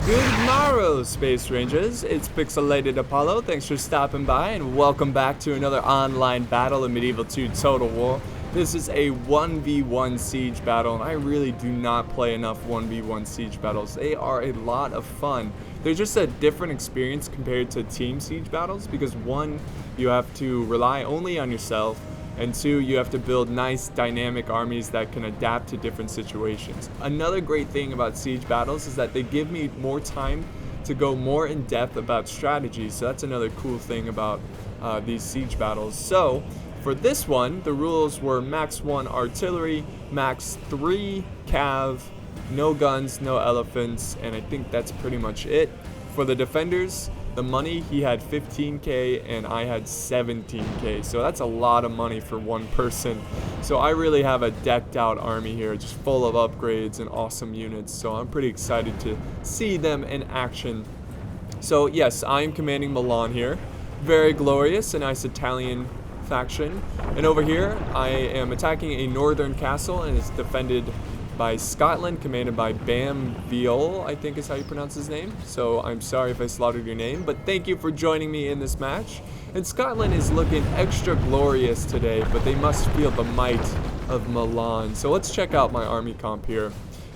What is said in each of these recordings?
Good morrow, Space Rangers. It's Pixelated Apollo. Thanks for stopping by, and welcome back to another online battle in Medieval 2 Total War. This is a 1v1 siege battle, and I really do not play enough 1v1 siege battles. They are a lot of fun. They're just a different experience compared to team siege battles, because one, you have to rely only on yourself, and two, you have to build nice dynamic armies that can adapt to different situations. Another great thing about siege battles is that they give me more time to go more in depth about strategy. So that's another cool thing about these siege battles. So for this one, the rules were max 1 artillery, max 3 cav, no guns, no elephants, and I think that's pretty much it. For the defenders, the money, he had 15k and I had 17k, so that's a lot of money for one person. So I really have a decked out army here, just full of upgrades and awesome units, so I'm pretty excited to see them in action. So yes, I am commanding Milan here. Very glorious, a nice Italian faction. And over here, I am attacking a northern castle, and it's defended by Scotland, commanded by Bam Viol, I think is how you pronounce his name. So I'm sorry if I slaughtered your name, but thank you for joining me in this match. And Scotland is looking extra glorious today, but they must feel the might of Milan. So let's check out my army comp here.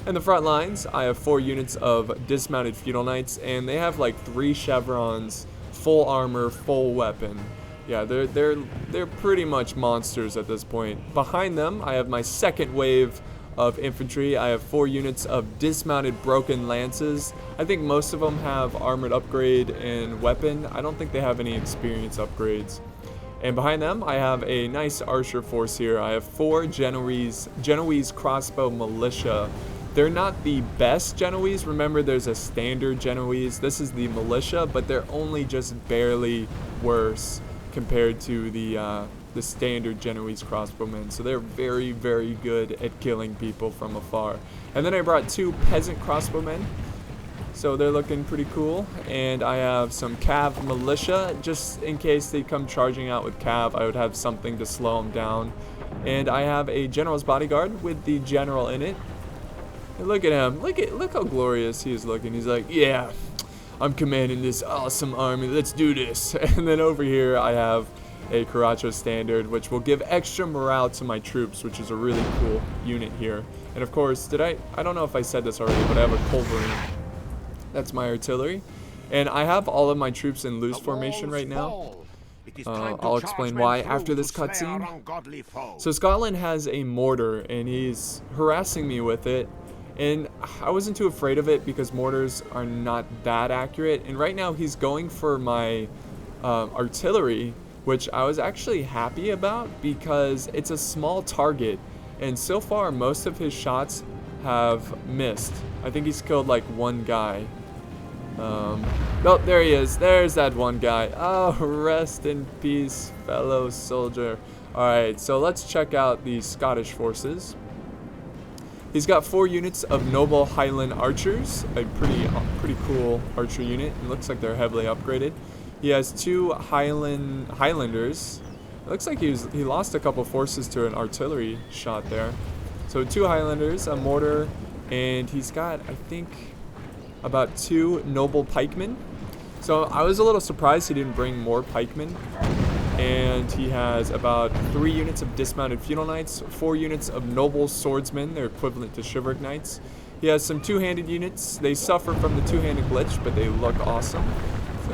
In the front lines, I have 4 units of dismounted feudal knights, and they have like 3 chevrons, full armor, full weapon. Yeah, they're pretty much monsters at this point. Behind them, I have my second wave of infantry. I have 4 units of dismounted broken lances. I think most of them have armored upgrade and weapon. I don't think they have any experience upgrades. And behind them, I have a nice archer force here. I have 4 Genoese crossbow militia. They're not the best Genoese. Remember, there's a standard Genoese. This is the militia, but they're only just barely worse compared to the standard Genoese crossbowmen. So they're very, very good at killing people from afar. And then I brought 2 peasant crossbowmen, so they're looking pretty cool. And I have some cav militia, just in case they come charging out with cav, I would have something to slow them down. And I have a general's bodyguard with the general in it. And look at him, look how glorious he is looking. He's like, yeah, I'm commanding this awesome army, let's do this. And then over here I have a Caracho standard, which will give extra morale to my troops, which is a really cool unit here. And of course, I don't know if I said this already, but I have a cavalry. That's my artillery. And I have all of my troops in loose formation right now. I'll explain why after this cutscene. So Scotland has a mortar, and he's harassing me with it. And I wasn't too afraid of it because mortars are not that accurate. And right now he's going for my artillery, which I was actually happy about because it's a small target, and so far most of his shots have missed. I think he's killed like 1 guy. Oh, there he is. There's that 1 guy. Oh, rest in peace, fellow soldier. Alright, so let's check out the Scottish forces. He's got 4 units of noble Highland archers, a pretty cool archer unit. It looks like they're heavily upgraded. He has 2 Highlanders. It looks like he lost a couple forces to an artillery shot there. So 2 Highlanders, a mortar, and he's got, I think, about 2 noble pikemen. So I was a little surprised he didn't bring more pikemen. And he has about 3 units of dismounted feudal knights, 4 units of noble swordsmen, they're equivalent to chivalric knights. He has some 2-handed units. They suffer from the 2-handed glitch, but they look awesome.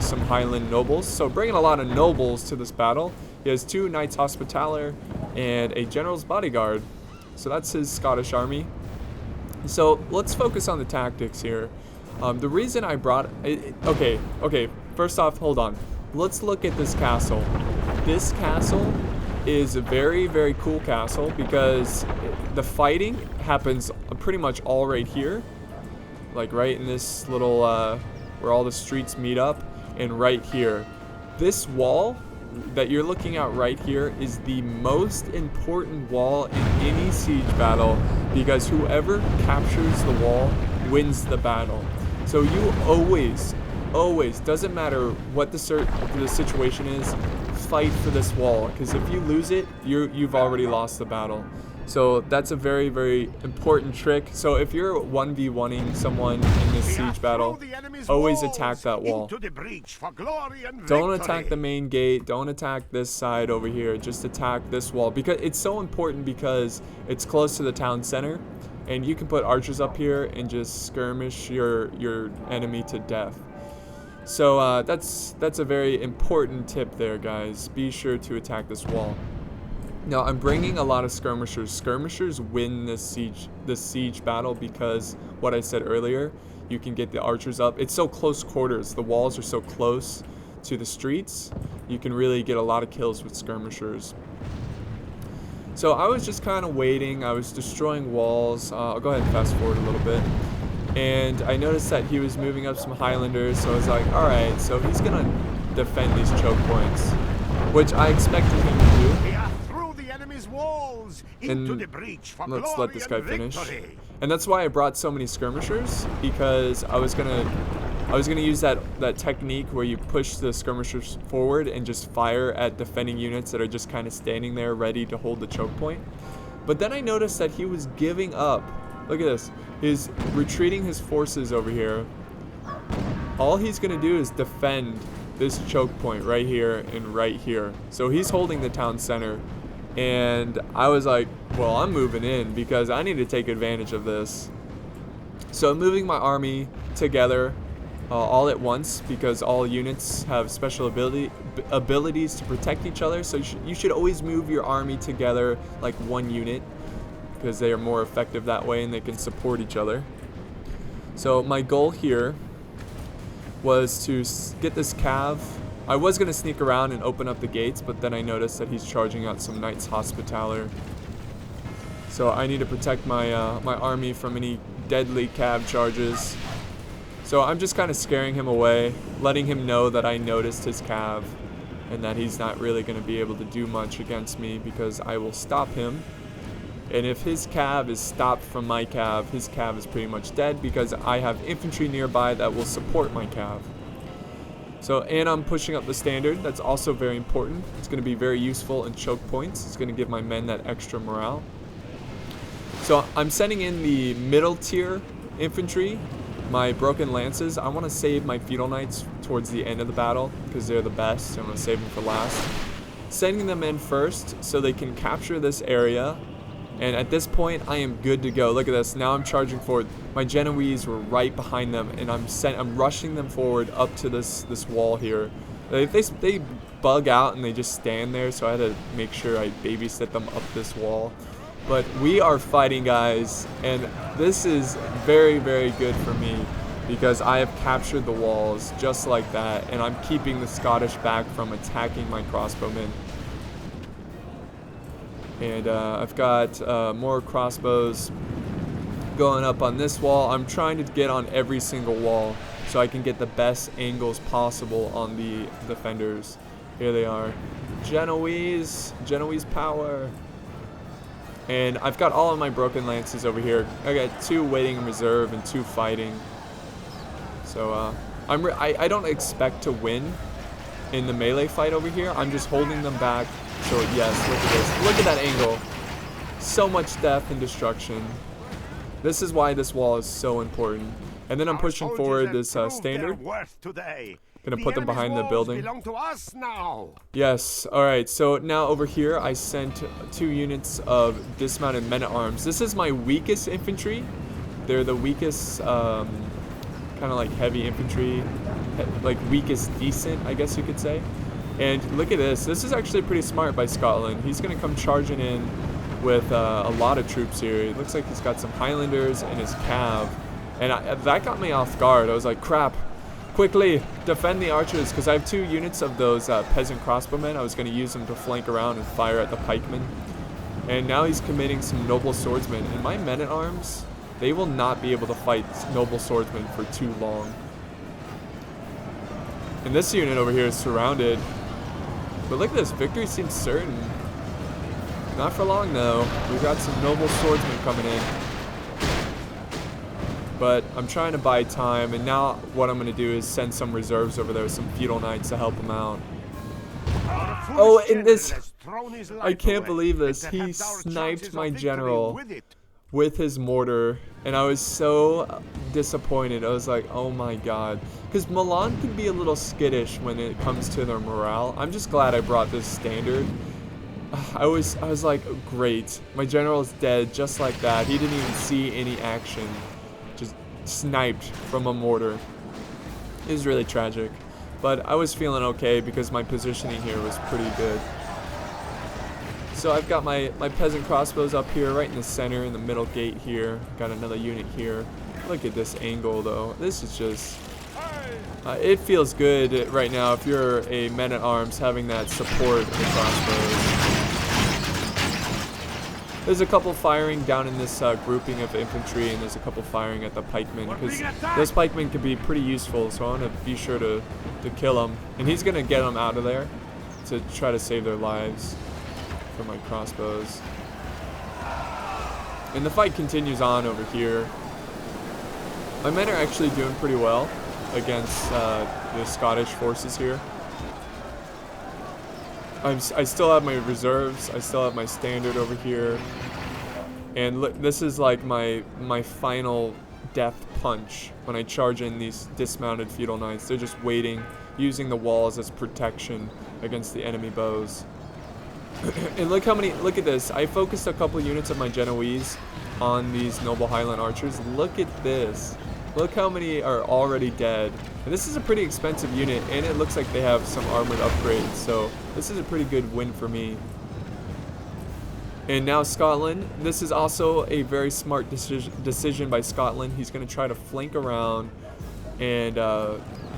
Some Highland nobles, so bringing a lot of nobles to this battle. He has 2 knights hospitaller and a general's bodyguard, so that's his Scottish army. So let's focus on the tactics here. The reason I brought okay, first off, hold on, let's look at this castle. This castle is a very, very cool castle because the fighting happens pretty much all right here, like right in this little where all the streets meet up. And right here, this wall that you're looking at right here is the most important wall in any siege battle, because whoever captures the wall wins the battle. So you always, doesn't matter what the situation is, fight for this wall, because if you lose it, you've already lost the battle. So that's a very, very important trick. So if you're 1v1ing someone in this siege battle, always attack that wall. Don't attack the main gate. Don't attack this side over here. Just attack this wall, because it's so important, because it's close to the town center, and you can put archers up here and just skirmish your enemy to death. So that's a very important tip there, guys. Be sure to attack this wall. Now, I'm bringing a lot of skirmishers. Skirmishers win this siege battle because, what I said earlier, you can get the archers up. It's so close quarters. The walls are so close to the streets. You can really get a lot of kills with skirmishers. So I was just kind of waiting. I was destroying walls. I'll go ahead and fast forward a little bit. And I noticed that he was moving up some Highlanders. So I was like, all right, so he's going to defend these choke points, which I expected him to do. And let's let this guy finish. And that's why I brought so many skirmishers, because I was gonna use that technique where you push the skirmishers forward and just fire at defending units that are just kind of standing there ready to hold the choke point. But then I noticed that he was giving up. Look at this. He's retreating his forces over here. All he's gonna do is defend this choke point right here and right here. So he's holding the town center. And I was like, well, I'm moving in because I need to take advantage of this. So I'm moving my army together all at once, because all units have special abilities to protect each other. So you should always move your army together like one unit, because they are more effective that way and they can support each other. So my goal here was to get this cav. I was going to sneak around and open up the gates, but then I noticed that he's charging out some Knights Hospitaller. So I need to protect my my army from any deadly cav charges. So I'm just kind of scaring him away, letting him know that I noticed his cav and that he's not really going to be able to do much against me, because I will stop him. And if his cav is stopped from my cav, his cav is pretty much dead, because I have infantry nearby that will support my cav. So, and I'm pushing up the standard. That's also very important. It's going to be very useful in choke points. It's going to give my men that extra morale. So I'm sending in the middle tier infantry, my broken lances. I want to save my feudal knights towards the end of the battle, because they're the best. I'm going to save them for last. Sending them in first so they can capture this area. And at this point, I am good to go. Look at this. Now I'm charging forward. My Genoese were right behind them, and I'm rushing them forward up to this wall here. They bug out and they just stand there, so I had to make sure I babysit them up this wall. But we are fighting, guys, and this is very, very good for me, because I have captured the walls just like that, and I'm keeping the Scottish back from attacking my crossbowmen. And I've got more crossbows going up on this wall. I'm trying to get on every single wall so I can get the best angles possible on the defenders. Here they are. Genoese power. And I've got all of my broken lances over here. I got 2 waiting in reserve and 2 fighting. So I don't expect to win in the melee fight over here. I'm just holding them back. So yes, look at this. Look at that angle. So much death and destruction. This is why this wall is so important. And then I'm pushing forward this standard. Gonna put them behind the building. Yes. All right. So now over here, I sent 2 units of dismounted men-at-arms. This is my weakest infantry. They're the weakest, kind of like heavy infantry, like weakest decent, I guess you could say. And look at this. This is actually pretty smart by Scotland. He's going to come charging in with a lot of troops here. It looks like he's got some Highlanders in his cav. And that got me off guard. I was like, crap. Quickly, defend the archers, because I have 2 units of those peasant crossbowmen. I was going to use them to flank around and fire at the pikemen. And now he's committing some noble swordsmen. And my men-at-arms, they will not be able to fight noble swordsmen for too long. And this unit over here is surrounded. But look at this, victory seems certain. Not for long though. We've got some noble swordsmen coming in. But I'm trying to buy time, and now what I'm going to do is send some reserves over there, some feudal knights to help them out. Oh, and this I can't believe this. He sniped my general with his mortar, and I was so disappointed. I was like, oh my god. Because Milan can be a little skittish when it comes to their morale. I'm just glad I brought this standard. I was like, great. My general's dead just like that. He didn't even see any action. Just sniped from a mortar. It was really tragic. But I was feeling okay because my positioning here was pretty good. So I've got my peasant crossbows up here right in the center in the middle gate here. Got another unit here. Look at this angle though. This is just... it feels good right now if you're a men-at-arms having that support of the crossbows. There's a couple firing down in this grouping of infantry, and there's a couple firing at the pikemen, because those pikemen can be pretty useful, so I want to be sure to kill them. And he's going to get them out of there to try to save their lives from my crossbows. And the fight continues on over here. My men are actually doing pretty well against the Scottish forces here. I still have my reserves. I still have my standard over here. And look, this is like my final death punch when I charge in these dismounted feudal knights. They're just waiting, using the walls as protection against the enemy bows. And look at this. I focused a couple units of my Genoese on these noble Highland archers. Look at this. Look how many are already dead. And this is a pretty expensive unit, and it looks like they have some armored upgrades, so this is a pretty good win for me. And now Scotland. This is also a very smart decision by Scotland. He's going to try to flank around and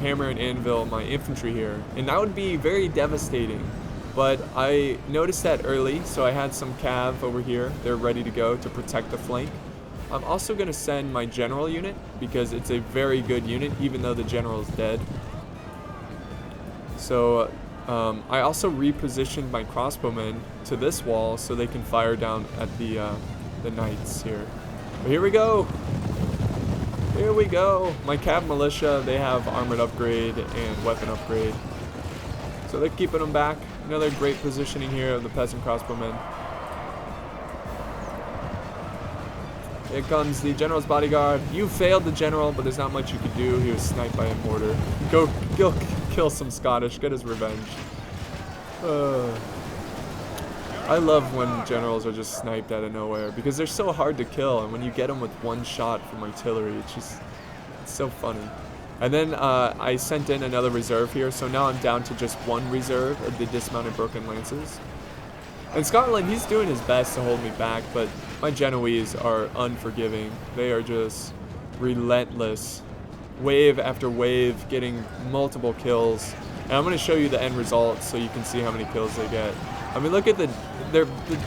hammer and anvil my infantry here. And that would be very devastating. But I noticed that early, so I had some cav over here. They're ready to go to protect the flank. I'm also going to send my general unit because it's a very good unit, even though the general is dead. So I also repositioned my crossbowmen to this wall so they can fire down at the knights here. But here we go. Here we go. My cav militia, they have armored upgrade and weapon upgrade. So they're keeping them back. Another great positioning here of the peasant crossbowmen. Here comes the general's bodyguard. You failed the general, but there's not much you could do. He was sniped by a mortar. Go kill some Scottish. Get his revenge. I love when generals are just sniped out of nowhere because they're so hard to kill, and when you get them with one shot from artillery, it's so funny. And then I sent in another reserve here, so now I'm down to just one reserve of the dismounted broken lances. And Scotland, he's doing his best to hold me back, but my Genoese are unforgiving. They are just relentless. Wave after wave, getting multiple kills. And I'm going to show you the end result so you can see how many kills they get. I mean, look at the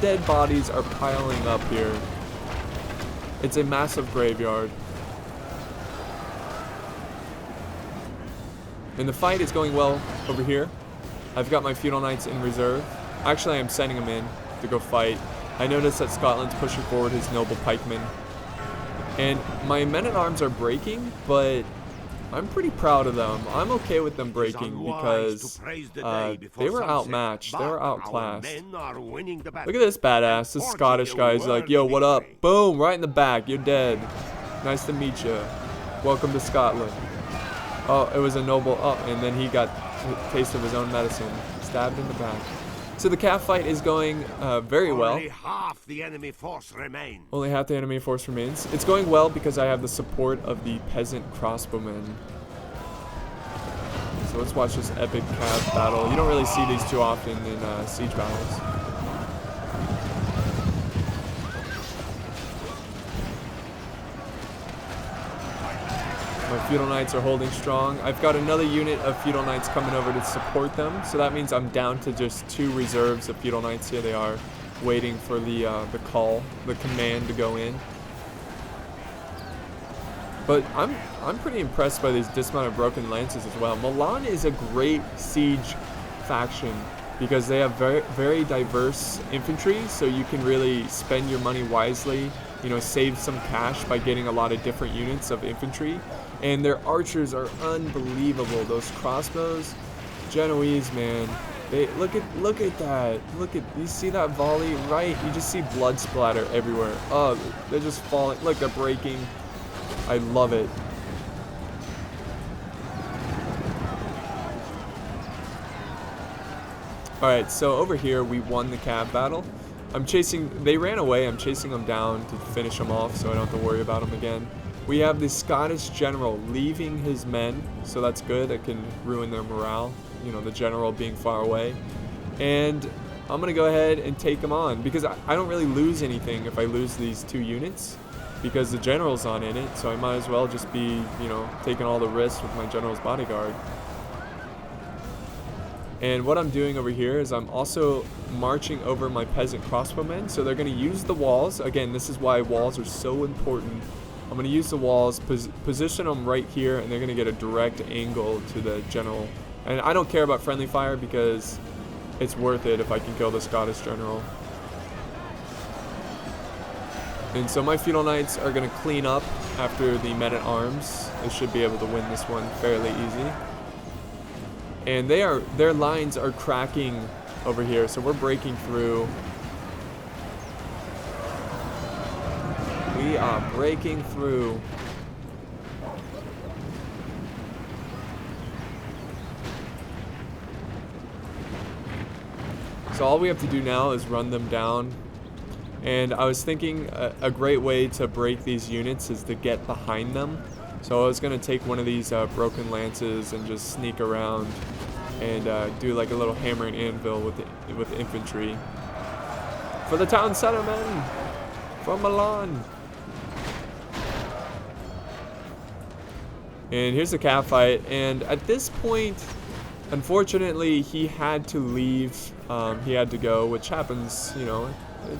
dead bodies are piling up here. It's a massive graveyard. And the fight is going well over here. I've got my feudal knights in reserve. Actually, I'm sending them in to go fight. I noticed that Scotland's pushing forward his noble pikemen. And my men-at-arms are breaking, but I'm pretty proud of them. I'm okay with them breaking because they were outmatched. They were outclassed. Look at this badass. This Scottish guy's like, yo, what up? Boom, right in the back. You're dead. Nice to meet you. Welcome to Scotland. Oh, it was a noble. Oh, and then he got a taste of his own medicine. Stabbed in the back. So the cav fight is going very well. Only half the enemy force remains. Only half the enemy force remains. It's going well because I have the support of the peasant crossbowmen. So let's watch this epic cav battle. You don't really see these too often in siege battles. My feudal knights are holding strong. I've got another unit of feudal knights coming over to support them, so that means I'm down to just 2 reserves of feudal knights. Here they are, waiting for the call, the command to go in. But I'm pretty impressed by these dismounted broken lances as well. Milan is a great siege faction because they have very, very diverse infantry, so you can really spend your money wisely. You know, save some cash by getting a lot of different units of infantry. And their archers are unbelievable. Those crossbows, Genoese, man, Look at that. You see that volley, right? You just see blood splatter everywhere. Oh, they're just falling. Look, they're breaking. I love it. Alright, so over here we won the cav battle. They ran away. I'm chasing them down to finish them off so I don't have to worry about them again. We have the Scottish general leaving his men, so that's good. It can ruin their morale, you know, the general being far away. And I'm going to go ahead and take them on, because I don't really lose anything if I lose these 2 units, because the general's not in it, so I might as well just be, you know, taking all the risks with my general's bodyguard. And what I'm doing over here is I'm also marching over my peasant crossbowmen, so they're going to use the walls. Again, this is why walls are so important. I'm going to use the walls, position them right here, and they're going to get a direct angle to the general. And I don't care about friendly fire because it's worth it if I can kill the Scottish general. And so my feudal knights are going to clean up after the men-at-arms. They should be able to win this one fairly easy. And their lines are cracking over here, so we're breaking through. We are breaking through. So all we have to do now is run them down. And I was thinking a great way to break these units is to get behind them. So I was going to take one of these broken lances and just sneak around and do like a little hammer and anvil with infantry. For the town center, men! From Milan! And here's the cav fight, and at this point, unfortunately, he had to leave. He had to go, which happens, you know.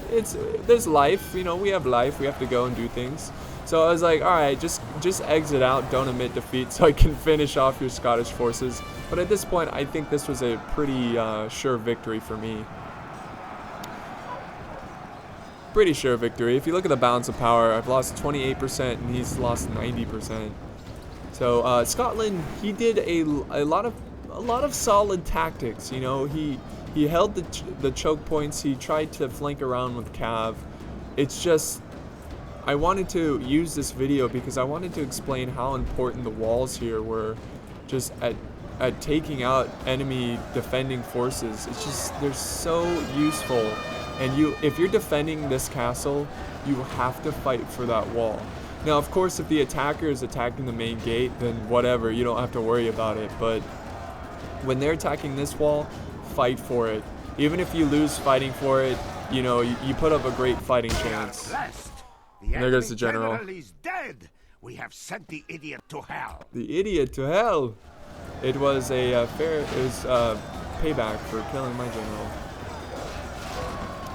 There's life, you know, we have life, we have to go and do things. So I was like, alright, just exit out, don't admit defeat, so I can finish off your Scottish forces. But at this point, I think this was a pretty sure victory for me. Pretty sure victory. If you look at the balance of power, I've lost 28% and he's lost 90%. So Scotland, he did a lot of solid tactics. You know, he held the choke points. He tried to flank around with cav. It's just, I wanted to use this video because I wanted to explain how important the walls here were, just at taking out enemy defending forces. It's just, they're so useful. And if you're defending this castle, you have to fight for that wall. Now, of course, if the attacker is attacking the main gate, then whatever, you don't have to worry about it. But when they're attacking this wall, fight for it. Even if you lose fighting for it, you know, you put up a great fighting chance. And there goes the general. Is dead. We have sent the idiot to hell. The idiot to hell. It was a payback for killing my general.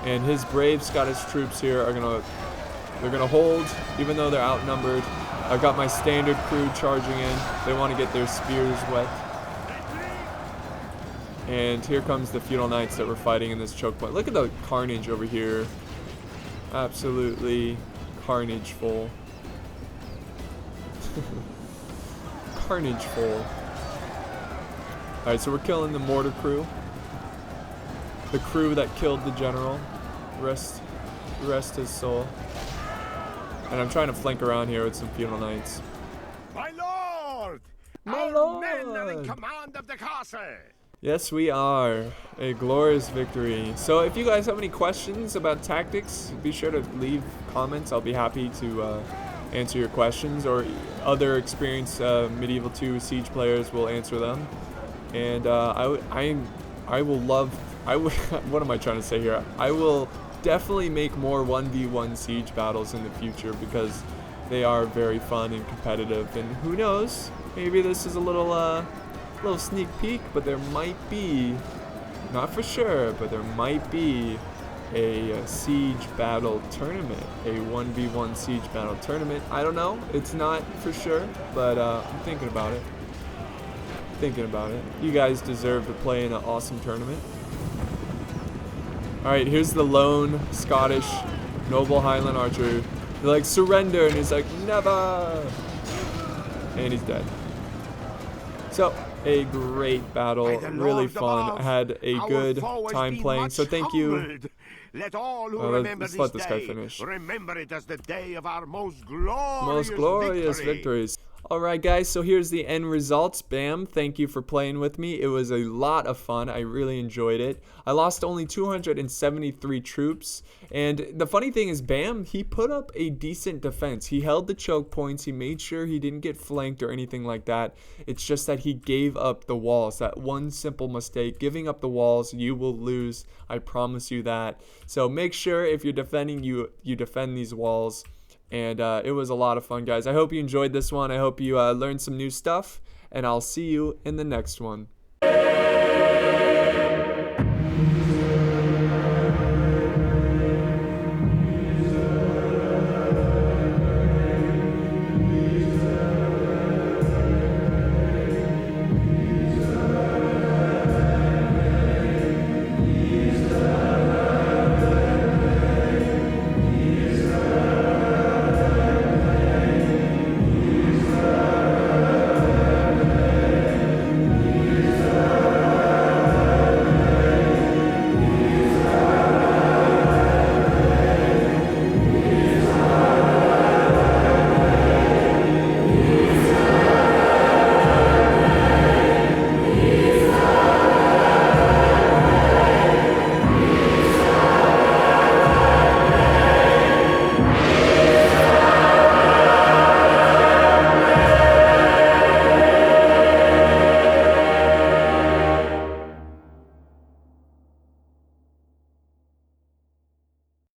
And his brave Scottish troops here are gonna hold, even though they're outnumbered. I've got my standard crew charging in. They want to get their spears wet. And here comes the feudal knights that were fighting in this choke point. Look at the carnage over here. Absolutely carnageful. Carnageful. Alright, so we're killing the mortar crew. The crew that killed the general. Rest his soul. And I'm trying to flank around here with some feudal knights. My lord! My Our lord! men are in command of the castle! Yes, we are. A glorious victory. So if you guys have any questions about tactics, be sure to leave comments. I'll be happy to answer your questions, or other experienced Medieval 2 Siege players will answer them. And I will love... what am I trying to say here? I will definitely make more 1v1 siege battles in the future because they are very fun and competitive. And who knows? Maybe this is a little sneak peek, but there might be, not for sure, but there might be a siege battle tournament, a 1v1 siege battle tournament. I don't know. It's not for sure, but I'm thinking about it. You guys deserve to play in an awesome tournament. Alright, here's the lone Scottish noble Highland archer. They're like, surrender, and he's like, never! And he's dead. So, a great battle, By the really Lord fun. above, I had a our good foe has time been playing, much so thank you. humbled. Let all who Well, remember let's this let this guy day finish. remember it as the day of our most Most glorious victories. Alright guys, so here's the end results. Bam, thank you for playing with me. It was a lot of fun. I really enjoyed it. I lost only 273 troops. And the funny thing is, Bam, he put up a decent defense. He held the choke points. He made sure he didn't get flanked or anything like that. It's just that he gave up the walls. That one simple mistake. Giving up the walls, you will lose. I promise you that. So make sure if you're defending, you defend these walls. And it was a lot of fun, guys. I hope you enjoyed this one. I hope you learned some new stuff. And I'll see you in the next one.